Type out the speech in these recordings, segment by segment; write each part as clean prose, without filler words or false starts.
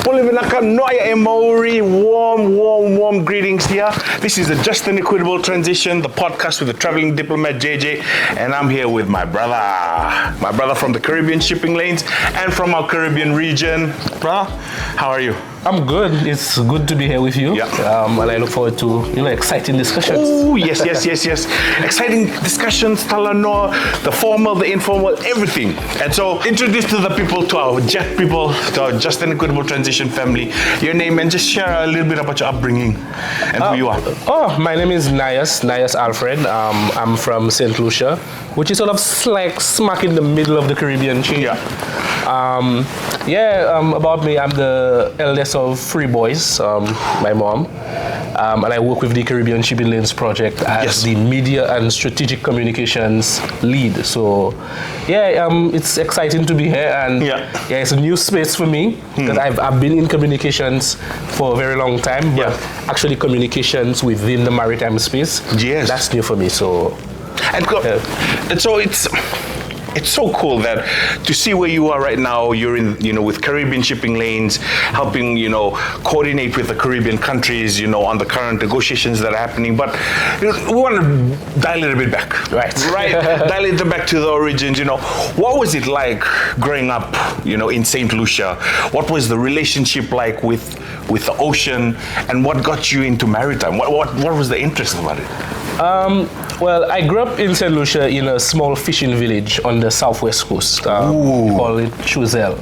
Talanoa Maori, warm greetings here. This is the Just and Equitable Transition, the podcast with the traveling diplomat JJ, and I'm here with my brother from the Caribbean shipping lanes and from our Caribbean region. Brother, how are you? I'm good. It's good to be here with you. Yeah. And I look forward to exciting discussions. Oh yes. Exciting discussions, Talanoa, the formal, the informal, everything. And so introduce to the people, to our Just and Equitable Transition family, your name and just share a little bit about your upbringing and who you are. Oh, my name is Nyus Alfred. I'm from Saint Lucia, which is sort of like smack in the middle of the Caribbean chain. About me, I'm the eldest of 3 boys, my mom, and I work with the Caribbean Shipping Lanes Project as the media and strategic communications lead. So, it's exciting to be here, and it's a new space for me because I've been in communications for a very long time, but actually communications within the maritime space, that's new for me. So, and so it's so cool that to see where you are right now. You're in, with Caribbean shipping lanes, helping, coordinate with the Caribbean countries, on the current negotiations that are happening. But we want to dial it a bit back, right? Dial it back to the origins. What was it like growing up, in Saint Lucia? What was the relationship like with the ocean, and what got you into maritime? What was the interest about it? Well, I grew up in Saint Lucia in a small fishing village on the southwest coast. We call it Choiseul,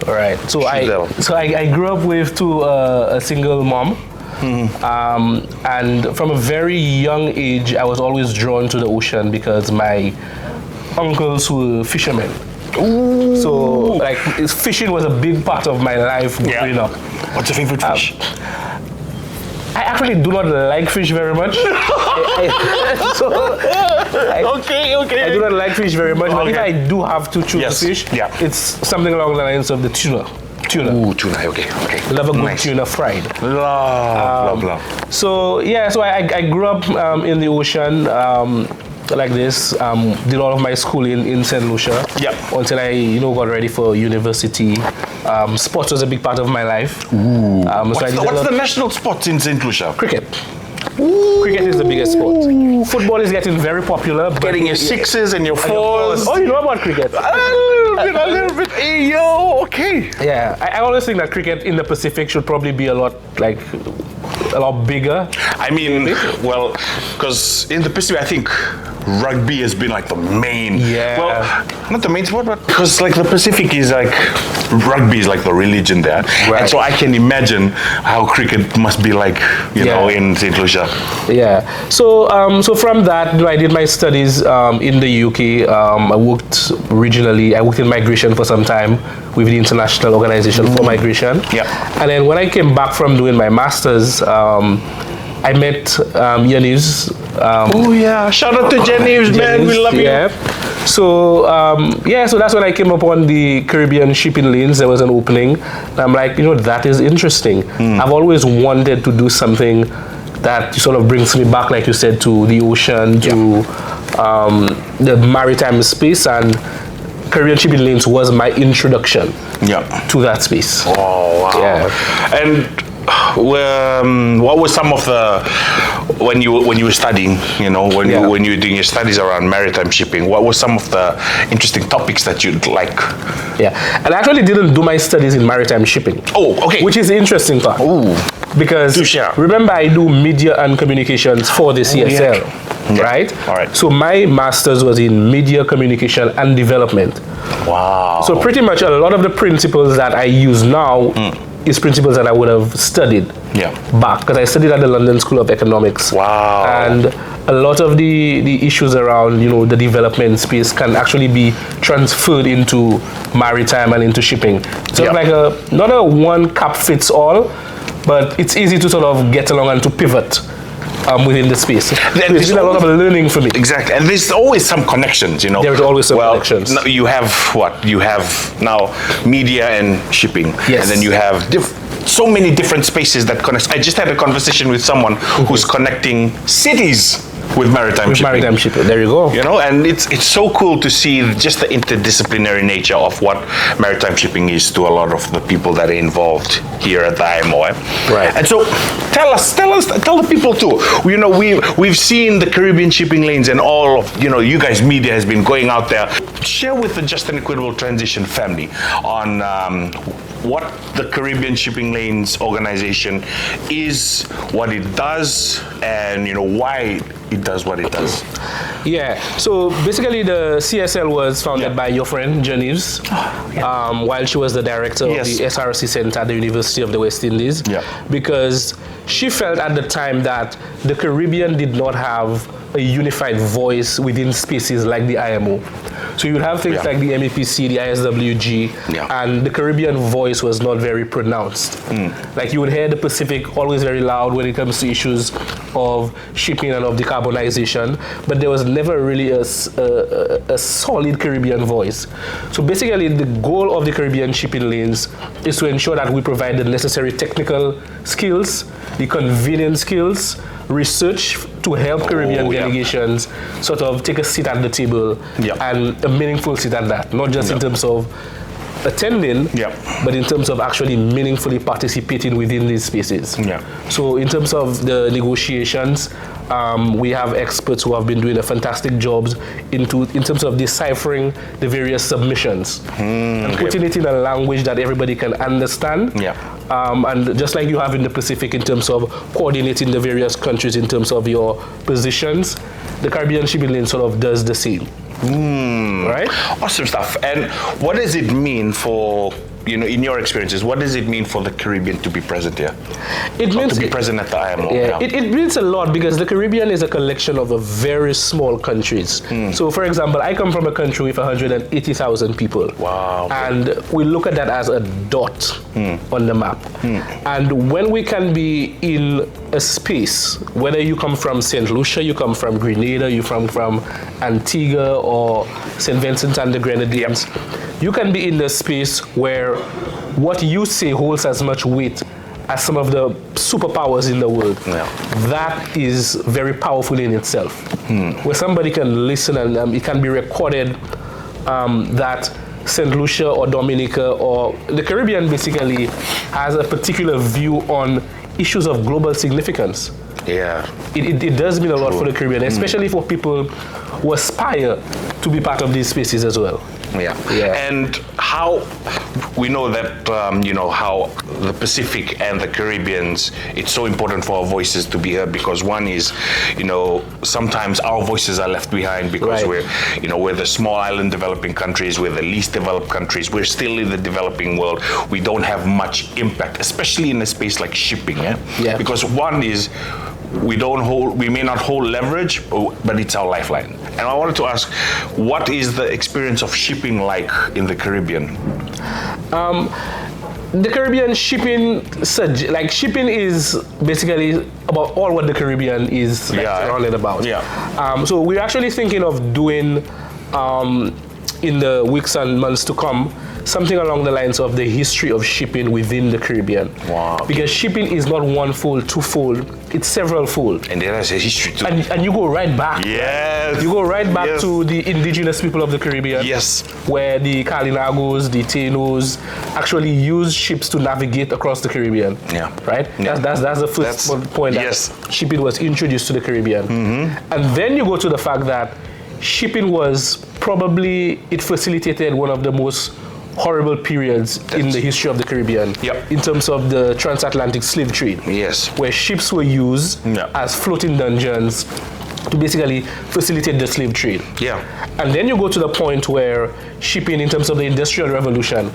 right. So I grew up with a single mom. And from a very young age, I was always drawn to the ocean because my uncles were fishermen. So fishing was a big part of my life growing up. What's your favorite fish? I actually do not like fish very much. I do not like fish very much, but if I do have to choose a fish, it's something along the lines of the tuna. Ooh, tuna, okay. Love a good tuna fried. Love. So I grew up in the ocean like this. Did all of my schooling in Saint Lucia. Until I got ready for university. Sports was a big part of my life. What's the national sport in Saint Lucia? Cricket. Cricket is the biggest sport. Football is getting very popular. Getting your sixes and your fours. Oh, you know about cricket? A little bit. Hey, yo, okay. Yeah, I always think that cricket in the Pacific should probably be a lot bigger. I mean, well, because in the Pacific, I think rugby has been like the main. Well, not the main sport, but because the Pacific is rugby is like the religion there, and so I can imagine how cricket must be in Saint Lucia. So from that, I did my studies in the UK. I worked regionally. I worked in migration for some time with the International Organization for Migration. And then when I came back from doing my master's, I met Nyus. Shout out to Nyus, man. We love you. So that's when I came upon the Caribbean shipping lanes. There was an opening. And I'm like, that is interesting. I've always wanted to do something that sort of brings me back, like you said, to the ocean, to the maritime space, and Caribbean shipping lanes was my introduction to that space. Oh, wow. Yeah. And what was some of the when you were studying, when you were doing your studies around maritime shipping, what were some of the interesting topics that you'd like? And I actually didn't do my studies in maritime shipping. Oh, okay. Which is the interesting part. Because remember, I do media and communications for the CSL, right? All right. So my master's was in media communication and development. Wow. So pretty much a lot of the principles that I use now is principles that I would have studied back, because I studied at the London School of Economics. Wow. And a lot of the issues around the development space can actually be transferred into maritime and into shipping. So it's not a one cap fits all, but it's easy to sort of get along and to pivot within the space. There's been a lot of learning for me. Exactly, and there's always some connections, There's always some connections. You have You have now media and shipping, and then you have so many different spaces that connect. I just had a conversation with someone who's connecting cities with maritime shipping. Maritime shipping. There you go. You know, and it's so cool to see just the interdisciplinary nature of what maritime shipping is to a lot of the people that are involved here at the IMO. Right. And so tell the people too. You know, we've seen the Caribbean shipping lanes and all of, you know, you guys media has been going out there. Share with the Just and Equitable Transition family on what the Caribbean Shipping Lanes organization is, what it does, and you know why it does what it does. Yeah, so basically the CSL was founded by your friend Janice while she was the director of the SRC Center at the University of the West Indies, because she felt at the time that the Caribbean did not have a unified voice within spaces like the IMO. So you would have things like the MEPC, the ISWG, and the Caribbean voice was not very pronounced. Like you would hear the Pacific always very loud when it comes to issues of shipping and of decarbonization, but there was never really a solid Caribbean voice. So basically the goal of the Caribbean shipping lanes is to ensure that we provide the necessary technical skills, the convenience skills, research to help Caribbean delegations sort of take a seat at the table and a meaningful seat at that, not just in terms of attending, but in terms of actually meaningfully participating within these spaces. So in terms of the negotiations, we have experts who have been doing a fantastic job in terms of deciphering the various submissions and putting it in a language that everybody can understand. And just like you have in the Pacific in terms of coordinating the various countries in terms of your positions, the Caribbean shipping lane sort of does the same. Right? Awesome stuff. And what does it mean for, you know, in your experiences, what does it mean for the Caribbean to be present here? It means to be present at the IMO. It means a lot because the Caribbean is a collection of very small countries. So, for example, I come from a country with 180,000 people. Wow. And we look at that as a dot on the map. And when we can be in a space, whether you come from Saint Lucia, you come from Grenada, you come from Antigua or St. Vincent and the Grenadines, you can be in the space where what you say holds as much weight as some of the superpowers in the world. That is very powerful in itself. Where somebody can listen and it can be recorded that St. Lucia or Dominica or the Caribbean basically has a particular view on issues of global significance. It does mean a lot for the Caribbean, especially for people who aspire to be part of these spaces as well. And how we know that you know how the Pacific and the Caribbeans, it's so important for our voices to be heard because one is, you know, sometimes our voices are left behind because we're the small island developing countries, we're the least developed countries, we're still in the developing world, we don't have much impact, especially in a space like shipping. Because one is we may not hold leverage, but it's our lifeline. And I wanted to ask, what is the experience of shipping like in the Caribbean? The Caribbean shipping is basically about all what the Caribbean is surrounded about. So we're actually thinking of doing in the weeks and months to come something along the lines of the history of shipping within the Caribbean. Because shipping is not one-fold, two-fold, it's several-fold. And there is a history too. And you go right back. You go right back to the indigenous people of the Caribbean. Where the Kalinagos, the Tainos actually used ships to navigate across the Caribbean. Right? That's the first point that shipping was introduced to the Caribbean. And then you go to the fact that shipping was it facilitated one of the most horrible periods in the history of the Caribbean in terms of the transatlantic slave trade. Where ships were used as floating dungeons to basically facilitate the slave trade. And then you go to the point where shipping in terms of the Industrial Revolution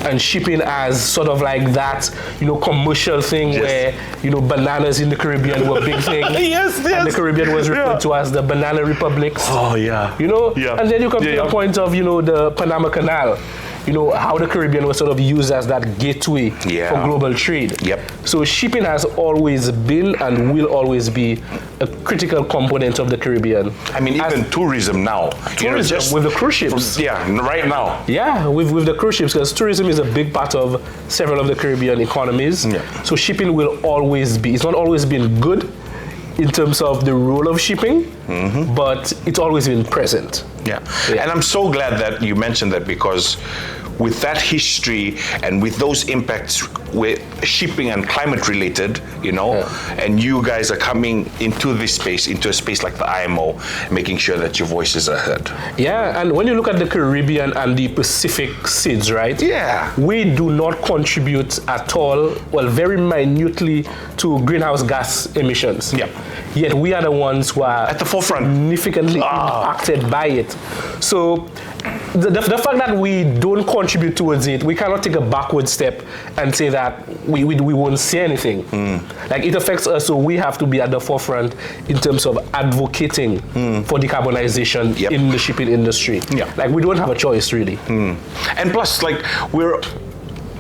and shipping as sort of like that, you know, commercial thing where, you know, bananas in the Caribbean were a big thing. And the Caribbean was referred to as the banana republics. You know? And then you come to the point of, you know, the Panama Canal. You know, how the Caribbean was sort of used as that gateway for global trade. So shipping has always been and will always be a critical component of the Caribbean. I mean, even tourism now. Tourism with the cruise ships. Right now. With the cruise ships, because tourism is a big part of several of the Caribbean economies. So shipping will always be, it's not always been good, in terms of the role of shipping, but it's always been present. Yeah. And I'm so glad that you mentioned that, because with that history and with those impacts with shipping and climate related, and you guys are coming into this space, into a space like the IMO, making sure that your voices are heard. Yeah, and when you look at the Caribbean and the Pacific SIDS, right? Yeah. We do not contribute at all, well, very minutely, to greenhouse gas emissions. Yeah. Yet we are the ones who are at the forefront, significantly impacted by it. So the fact that we don't contribute towards it, we cannot take a backward step and say that we won't say anything. Like, it affects us, so we have to be at the forefront in terms of advocating for decarbonization in the shipping industry. Like, we don't have a choice, really. And plus, like,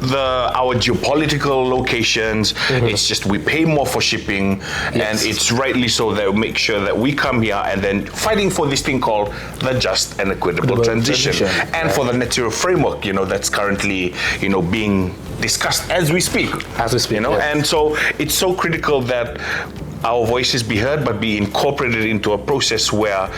our geopolitical locations, it's just we pay more for shipping, and it's rightly so that we make sure that we come here and then fighting for this thing called the just and equitable transition. And for the net zero framework, that's currently, being discussed as we speak. And so it's so critical that our voices be heard, but be incorporated into a process where,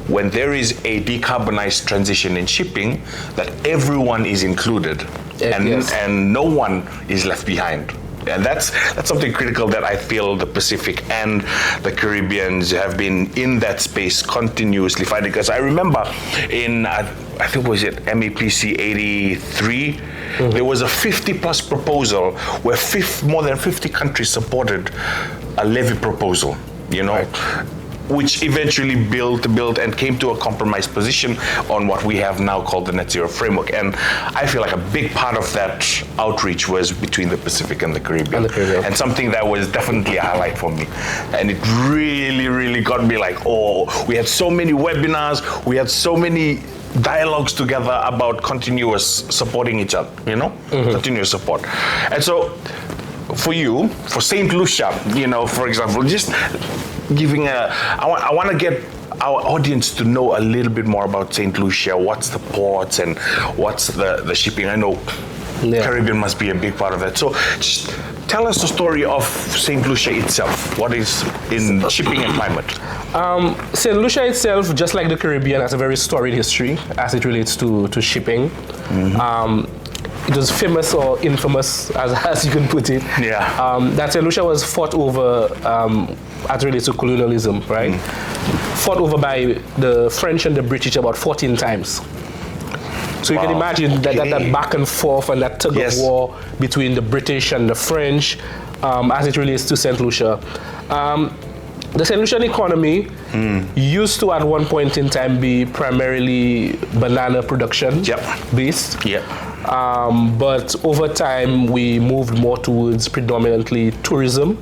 when there is a decarbonized transition in shipping, that everyone is included, and no one is left behind. And that's something critical that I feel the Pacific and the Caribbeans have been in that space continuously fighting. Because I remember in, I think was it MEPC 83, there was a 50+ proposal where more than 50 countries supported a levy proposal, which eventually built and came to a compromise position on what we have now called the net zero framework. And I feel like a big part of that outreach was between the Pacific and the Caribbean. And something that was definitely a highlight for me. And it really, really got me like, we had so many webinars, we had so many dialogues together about continuous supporting each other, continuous support. And so for Saint Lucia, for example, just giving I want to get our audience to know a little bit more about Saint Lucia. What's the ports and what's the shipping? I know Caribbean must be a big part of that. So just tell us the story of Saint Lucia itself. What is in shipping and climate? Saint Lucia itself, just like the Caribbean, has a very storied history as it relates to shipping. It was famous or infamous, as you can put it. That Saint Lucia was fought over as it relates to colonialism, right? Fought over by the French and the British about 14 times. So you can imagine that back and forth and that tug of war between the British and the French as it relates to Saint Lucia. The Saint Lucian economy used to, at one point in time, be primarily banana production based. But over time, we moved more towards predominantly tourism,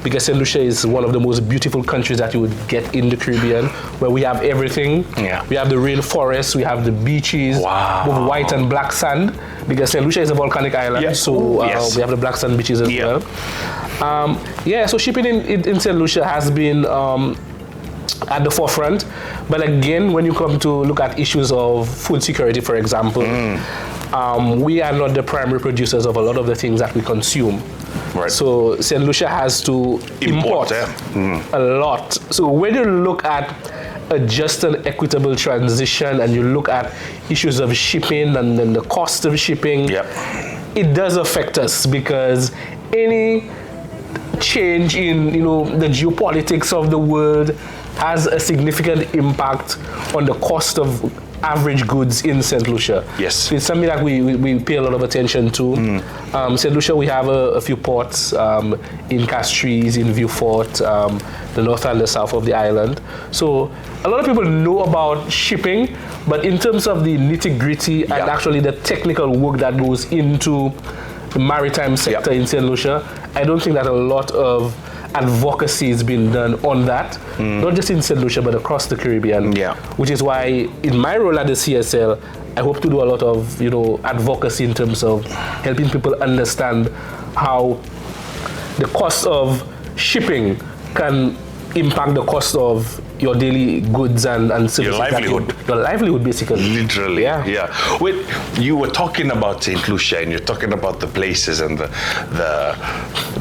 because Saint Lucia is one of the most beautiful countries that you would get in the Caribbean, where we have everything. We have the rainforest, we have the beaches, both white and black sand, because Saint Lucia is a volcanic island, so we have the black sand beaches as well. So shipping in Saint Lucia has been at the forefront. But again, when you come to look at issues of food security, for example, we are not the primary producers of a lot of the things that we consume. So Saint Lucia has to import a lot. So when you look at a just and equitable transition, and you look at issues of shipping and then the cost of shipping, it does affect us, because any change in the geopolitics of the world has a significant impact on the cost of average goods in Saint Lucia. So it's something that we pay a lot of attention to. Saint Lucia, we have a few ports in Castries, in Vieux-Fort, the north and the south of the island. So a lot of people know about shipping, but in terms of the nitty-gritty and actually the technical work that goes into the maritime sector in Saint Lucia, I don't think that a lot of advocacy has been done on that, not just in Saint Lucia, but across the Caribbean. Which is why, in my role at the CSL, I hope to do a lot of advocacy in terms of helping people understand how the cost of shipping can impact the cost of your daily goods and services. Your livelihood. Your livelihood, basically. Literally. Yeah. Wait, you were talking about Saint Lucia and you're talking about the places and the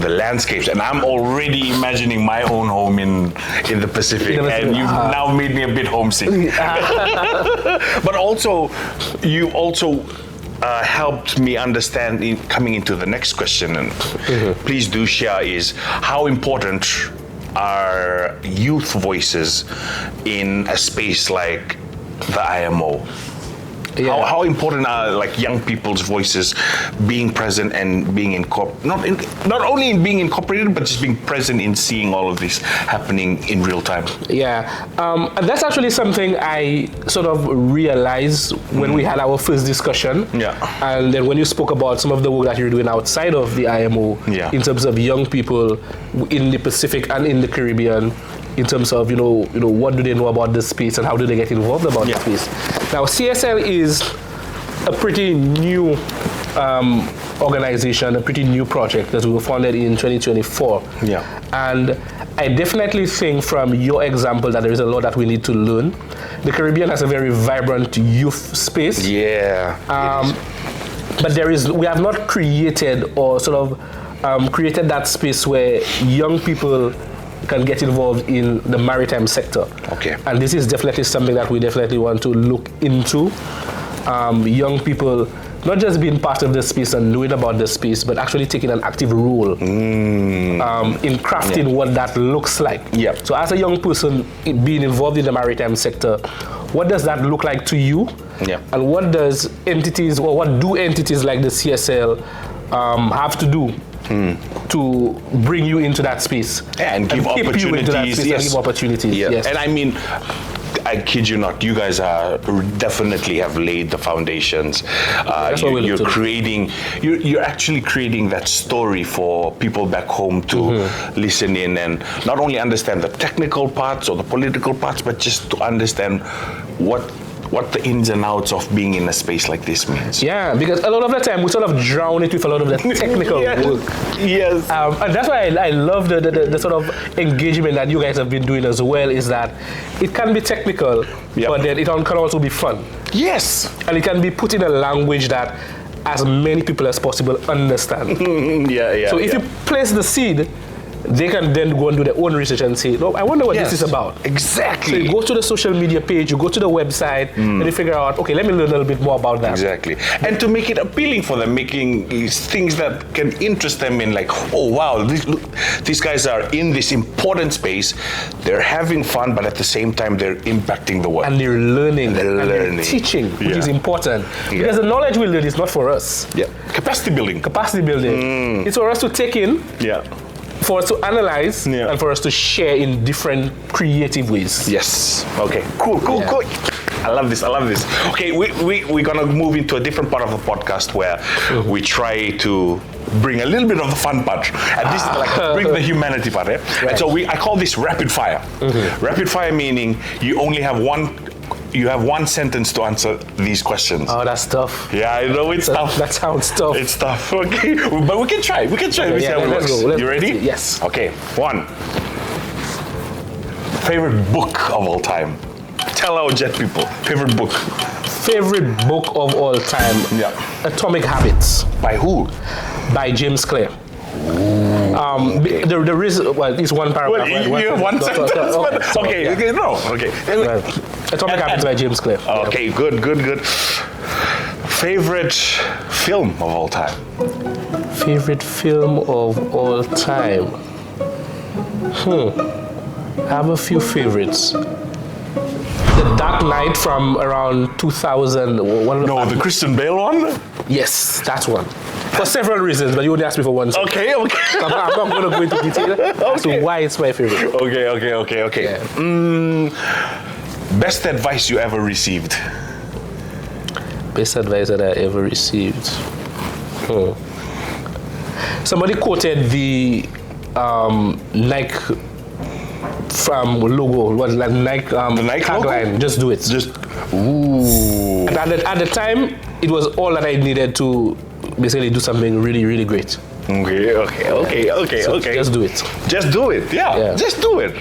landscapes, and I'm already imagining my own home in the Pacific, and you've now made me a bit homesick. But also, you also helped me understand coming into the next question, and please do share, is how important are youth voices in a space like the IMO? Yeah. How important are like young people's voices being present and being not only in being incorporated, but just being present in seeing all of this happening in real time? Yeah, and that's actually something I sort of realized when we had our first discussion. Yeah. And then when you spoke about some of the work that you're doing outside of the IMO, in terms of young people in the Pacific and in the Caribbean, in terms of what do they know about this space and how do they get involved about the space. Now, CSL is a pretty new organization, a pretty new project that we were founded in 2024. Yeah. And I definitely think from your example that there is a lot that we need to learn. The Caribbean has a very vibrant youth space. Yeah. But we have not created or sort of created that space where young people can get involved in the maritime sector. Okay. And this is definitely something that we definitely want to look into. Young people not just being part of the space and knowing about the space, but actually taking an active role in crafting what that looks like. Yeah. So as a young person being involved in the maritime sector, what does that look like to you? Yeah. And what do entities like the CSL have to do to bring you into that space and give opportunities? You into that space and give opportunities. Yeah. Yes. And I mean, I kid you not, you guys definitely have laid the foundations. That's what you're creating. You're actually creating that story for people back home to listen in and not only understand the technical parts or the political parts, but just to understand what the ins and outs of being in a space like this means. Yeah, because a lot of the time we sort of drown it with a lot of the technical work. Yes. And that's why I love the sort of engagement that you guys have been doing as well, is that it can be technical, but then it can also be fun. Yes. And it can be put in a language that as many people as possible understand. So if you place the seed, they can then go and do their own research and say, no, I wonder what this is about. Exactly. So you go to the social media page, you go to the website, and you figure out, okay, let me learn a little bit more about that. Exactly. And to make it appealing for them, making things that can interest them in, like, oh, wow, these guys are in this important space, they're having fun, but at the same time, they're impacting the world. And they're learning. They're teaching, which is important. Because the knowledge we learn is not for us. Yeah. Capacity building. It's for us to take in. Yeah. For us to analyze and for us to share in different creative ways. Yes. Okay. Cool. I love this. Okay, we're gonna move into a different part of the podcast where we try to bring a little bit of the fun part, and this is like bring the humanity part. Right. And so I call this rapid fire. Rapid fire meaning you only have one sentence to answer these questions. Oh, that's tough. Yeah, I know it's tough. That sounds tough. It's tough. Okay, but we can try. Let's see how it works. You ready? Yes. Okay. 1. Favorite book of all time. Tell our jet people. Favorite book. Favorite book of all time. Yeah. Atomic Habits. By who? By James Clear. There is it's one paragraph. Well, you have one sentence. Okay. Atomic Habits by James Clear. Okay, good. Favorite film of all time. Favorite film of all time. I have a few favorites. The Dark Knight from around 2000. The Christian Bale one? Yes, that one. For several reasons, but you only asked me for one. Okay. I'm not going to go into detail as to why it's my favorite. Okay. Yeah. Best advice you ever received? Best advice that I ever received. Somebody quoted the Nike logo. Was like Nike? The Nike tagline. Logo? Just do it. Ooh. And at the time, it was all that I needed to basically do something really, really great. Okay. So just do it. Just do it. Yeah. Just do it.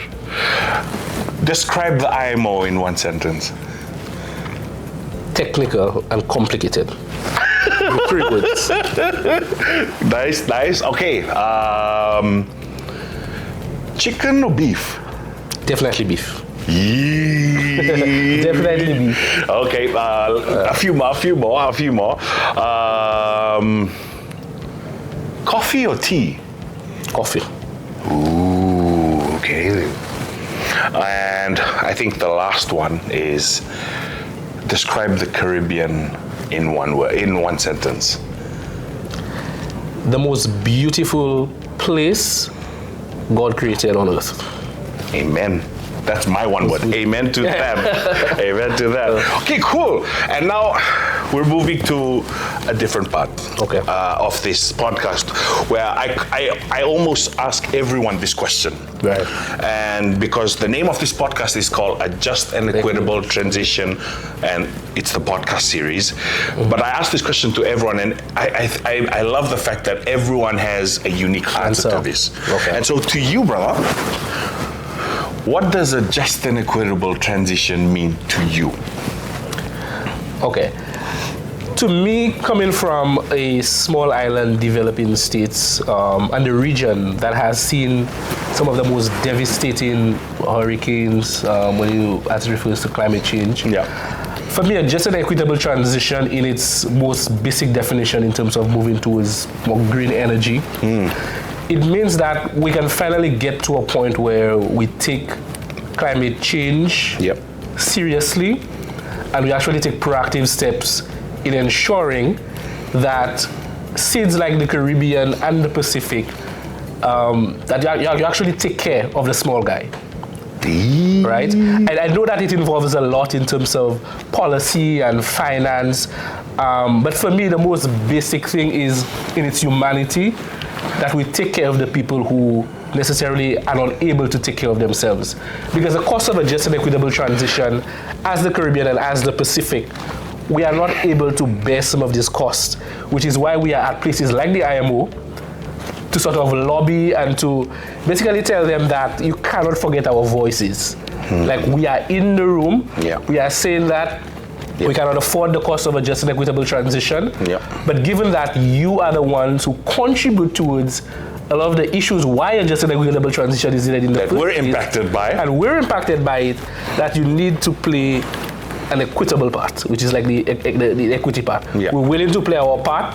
Describe the IMO in one sentence. Technical and complicated. 3 words. Nice. Okay. Chicken or beef? Definitely beef. Yeah. Definitely beef. Okay. A few more. Coffee or tea? Coffee. Ooh. Okay. And I think the last one is describe the Caribbean in one sentence. The most beautiful place God created on earth. Amen. That's my one word. Amen to that. Amen to that. Okay, cool. And now we're moving to a different part of this podcast where I almost ask everyone this question. Right. And because the name of this podcast is called A Just and Equitable Transition, and it's the podcast series. But I ask this question to everyone, and I love the fact that everyone has a unique answer to this. Okay. And so to you, brother, what does a just and equitable transition mean to you? Okay. To me, coming from a small island developing states and a region that has seen some of the most devastating hurricanes as it refers to climate change. Yeah. For me, a just and equitable transition in its most basic definition in terms of moving towards more green energy. It means that we can finally get to a point where we take climate change seriously, and we actually take proactive steps in ensuring that states like the Caribbean and the Pacific, that you actually take care of the small guy. Right? And I know that it involves a lot in terms of policy and finance, but for me, the most basic thing is in its humanity, that we take care of the people who necessarily are not able to take care of themselves. Because the cost of a just and equitable transition, as the Caribbean and as the Pacific, we are not able to bear some of this cost, which is why we are at places like the IMO to sort of lobby and to basically tell them that you cannot forget our voices. Like, we are in the room, we are saying that we cannot afford the cost of a just and equitable transition. But given that you are the ones who contribute towards a lot of the issues why a just and equitable transition is needed in the first place, we're impacted by, and we're impacted by it, that you need to play an equitable part, which is like the equity part. We're willing to play our part.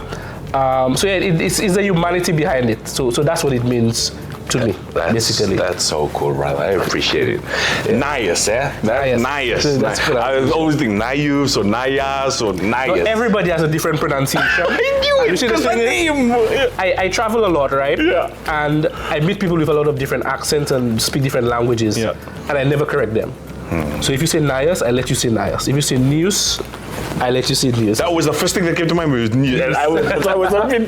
So it's the humanity behind it. So that's what it means to me, basically. That's so cool, brother. I appreciate it. Nyus, Nyus. I always think Nyus or Nyas or Nyus. No, everybody has a different pronunciation. I knew it because the name. I travel a lot, right? Yeah. And I meet people with a lot of different accents and speak different languages. Yeah. And I never correct them. So if you say Nyus, I let you say Nyus. If you say Nyus, I let you say Nyus. That was the first thing that came to my mind, was Nyus. And I was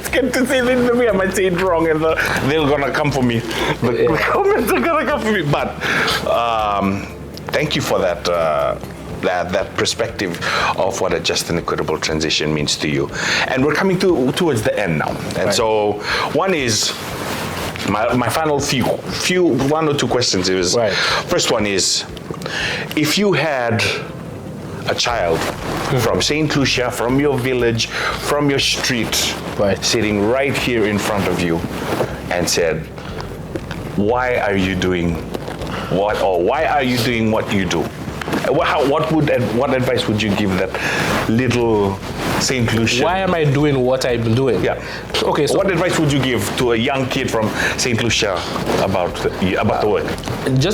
scared to say it to me. I might say it wrong, and they're gonna come for me. The comments are gonna come for me. But thank you for that. That perspective of what a just and equitable transition means to you. And we're coming towards the end now. And so one is my final one or two questions is, first one is, if you had a child from Saint Lucia, from your village, from your street, sitting right here in front of you, and said, why are you doing what you do? What advice would you give that little Saint Lucia? Why am I doing what I'm doing? Yeah. Okay. So what advice would you give to a young kid from Saint Lucia about the work?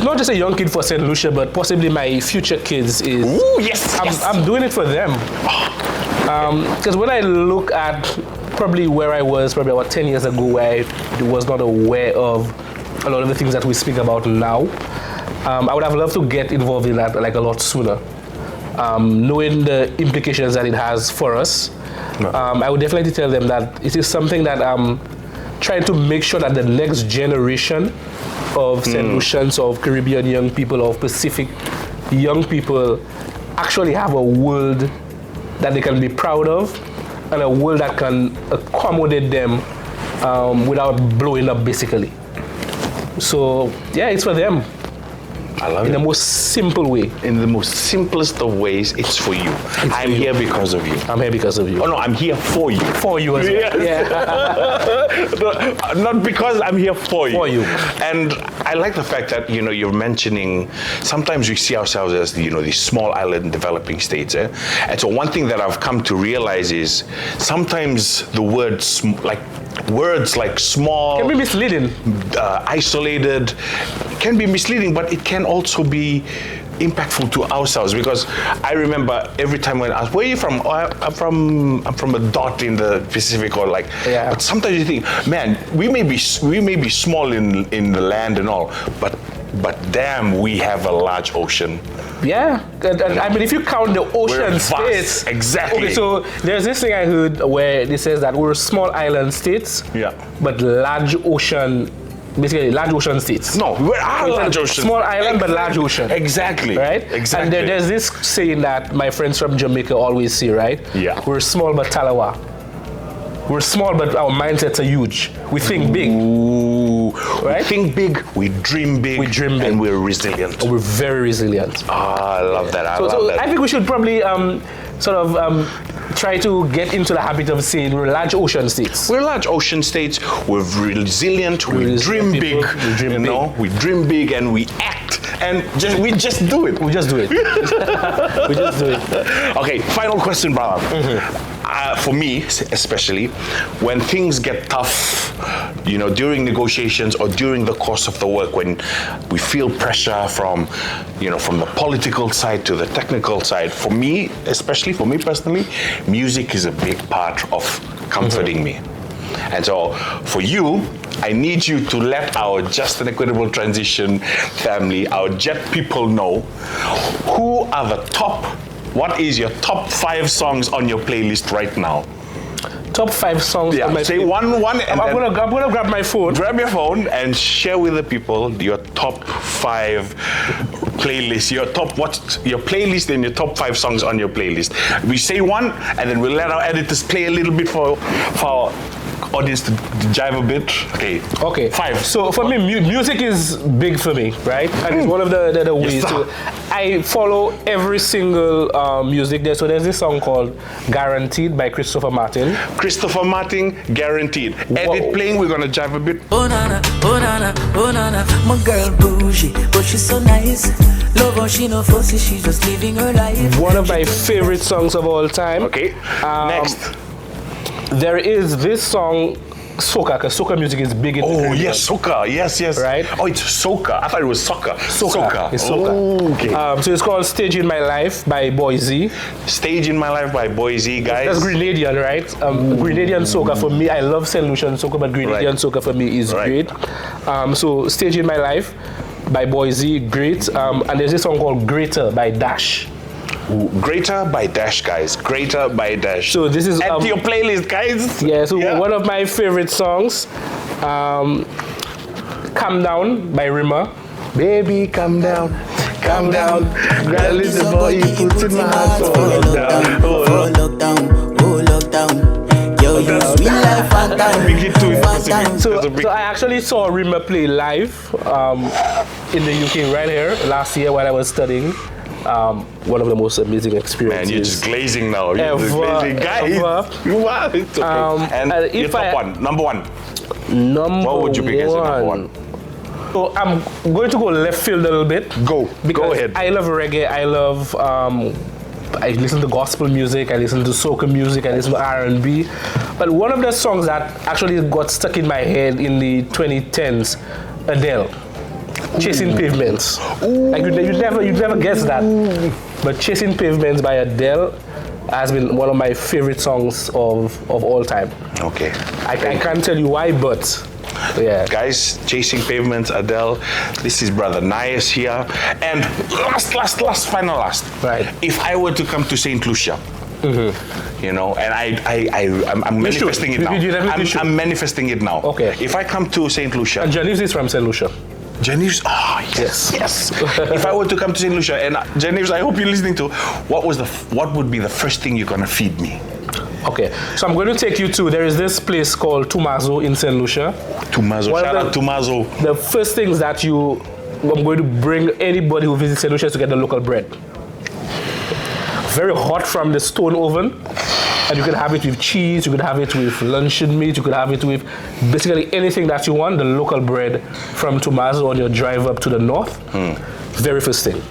Not just a young kid for Saint Lucia, but possibly my future kids is. Ooh, yes. I'm doing it for them. Because when I look at probably where I was probably about 10 years ago, where I was not aware of a lot of the things that we speak about now, I would have loved to get involved in that like a lot sooner. Knowing the implications that it has for us, I would definitely tell them that it is something that I'm trying to make sure that the next generation of St. Lucians, of Caribbean young people, of Pacific young people actually have a world that they can be proud of, and a world that can accommodate them without blowing up, basically. So, yeah, it's for them. I love in it. the most simple way. In the most simplest of ways, it's for you. I'm here because of you. I'm here because of you. Oh no, I'm here for you. For you as well. Yes. Yeah. Not because I'm here for you. For you. And I like the fact that you're mentioning. Sometimes we see ourselves as these small island developing states. And so one thing that I've come to realize is sometimes the words like small Can be misleading. Isolated can be misleading, but it can also be impactful to ourselves, because I remember every time when I asked, where are you from? Oh, I'm from a dot in the Pacific, or like. Yeah. But sometimes you think, man, we may be small in the land and all, but damn, we have a large ocean. Yeah, I mean, if you count the We're ocean vast. states, Exactly. Okay, so there's this thing I heard where it says that we're small island states, Yeah. but large ocean states. No, we are large ocean. Small island, but large ocean. Exactly. Right? Exactly. And there's this saying that my friends from Jamaica always say, right? Yeah. We're small but Talanoa. We're small, but our mindsets are huge. We think big. Ooh. Right? We think big, we dream big, and we're resilient. We're very resilient. I love that. I love So that. I think we should probably try to get into the habit of saying we're large ocean states. We're large ocean states. We're resilient. We We're dream people, big. we dream big. We dream big and we act, and we just do it. We just do it. We just do it. Okay, final question, brother. For me, especially, when things get tough, during negotiations or during the course of the work, when we feel pressure from the political side to the technical side, for me, especially for me personally, music is a big part of comforting me. And so, for you, I need you to let our Just and Equitable Transition family, our JET people know, what is your top 5 songs on your playlist right now? Top 5 songs. Yeah, on my say playlist. one, and I'm gonna grab my phone. grab your phone and share with the people your top 5 playlists. Your playlist and your top 5 songs on your playlist. We say one, and then we'll let our editors play a little bit for our audience to jive a bit. Okay. 5. So for me, music is big for me, right? And it's one of the ways to. I follow every single music there. So there's this song called "Guaranteed" by Christopher Martin. Christopher Martin, Guaranteed. Edit playing. We're gonna jive a bit. Oh nana, oh nana, oh nana. My girl bougie, but she's so nice. Love her, she no fussy, she's just living her life. One of my favorite songs of all time. Okay. Next. There is this song, soca, because soca music is big in the Caribbean. Yes, soca. Yes. Right? Oh, it's soca. I thought it was soccer. Soca. It's soca. Oh, okay. So it's called "Stage in My Life" by Boy Z. Stage in My Life by Boy Z, guys. That's Grenadian, right? Grenadian soca for me. I love Saint Lucian soca, but Grenadian soca for me is great. So "Stage in My Life" by Boy Z, great. And there's this song called "Greater" by Dash. Greater by Dash, guys. Greater by Dash. So this is add to your playlist, guys. Yeah. So one of my favorite songs, "Calm Down" by Rima. Baby, calm down. Calm down. Girl, is the boy you put in my heart. Oh lockdown. Yo, you sweet life, fat So I actually saw Rima play live in the UK right here last year while I was studying. One of the most amazing experiences. Man, you're just glazing now. You're just glazing. Guys, it's okay. And your top one, number one. What would you pick as your number one? So I'm going to go left field a little bit. Go ahead. I love reggae. I love. I listen to gospel music. I listen to soca music. I listen to R&B. But one of the songs that actually got stuck in my head in the 2010s, Adele. Chasing Pavements. Like you'd never guess that. But Chasing Pavements by Adele has been one of my favorite songs of all time. Okay. I can't tell you why, but yeah. Guys, Chasing Pavements, Adele. This is brother Nyus here. And last. Right. If I were to come to Saint Lucia, and I'm manifesting it now. I'm manifesting it now. Okay. If I come to Saint Lucia. And Janice is from Saint Lucia. Janice, yes. If I were to come to Saint Lucia, and Janice, I hope you're listening to, what would be the first thing you're gonna feed me? Okay, so I'm going to take you to, there is this place called Tumazo in Saint Lucia. Shout out Tumazo. The first things that you I'm going to bring anybody who visits Saint Lucia to get the local bread. Very hot from the stone oven. And you can have it with cheese, you could have it with luncheon meat, you could have it with basically anything that you want. The local bread from Tomaso on your drive up to the north. Very first thing.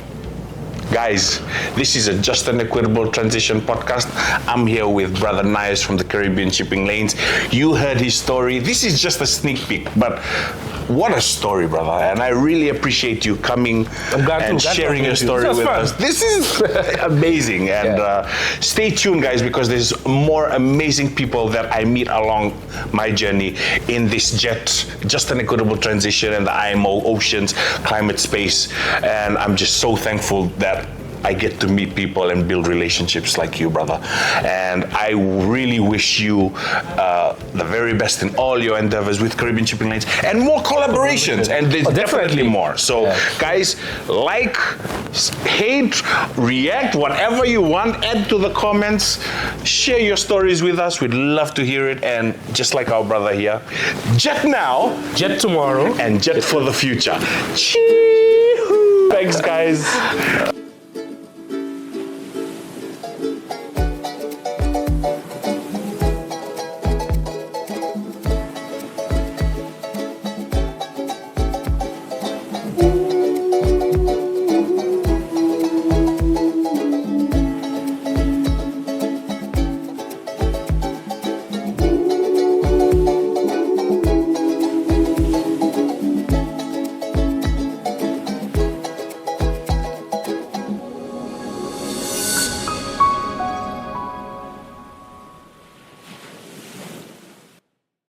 Guys, this is a Just and Equitable Transition podcast. I'm here with Brother Nyus from the Caribbean Shipping Lanes. You heard his story. This is just a sneak peek, but what a story, brother. And I really appreciate you coming and sharing your story with us. This is amazing. And stay tuned, guys, because there's more amazing people that I meet along my journey in this Just and Equitable Transition and the IMO Oceans Climate Space. And I'm just so thankful that I get to meet people and build relationships like you, brother. And I really wish you the very best in all your endeavors with Caribbean Shipping Lanes and more collaborations. And there's definitely more. So, guys, like, hate, react, whatever you want, add to the comments, share your stories with us. We'd love to hear it. And just like our brother here, jet now, jet tomorrow, and jet for the future. Chee-hoo. Thanks, guys.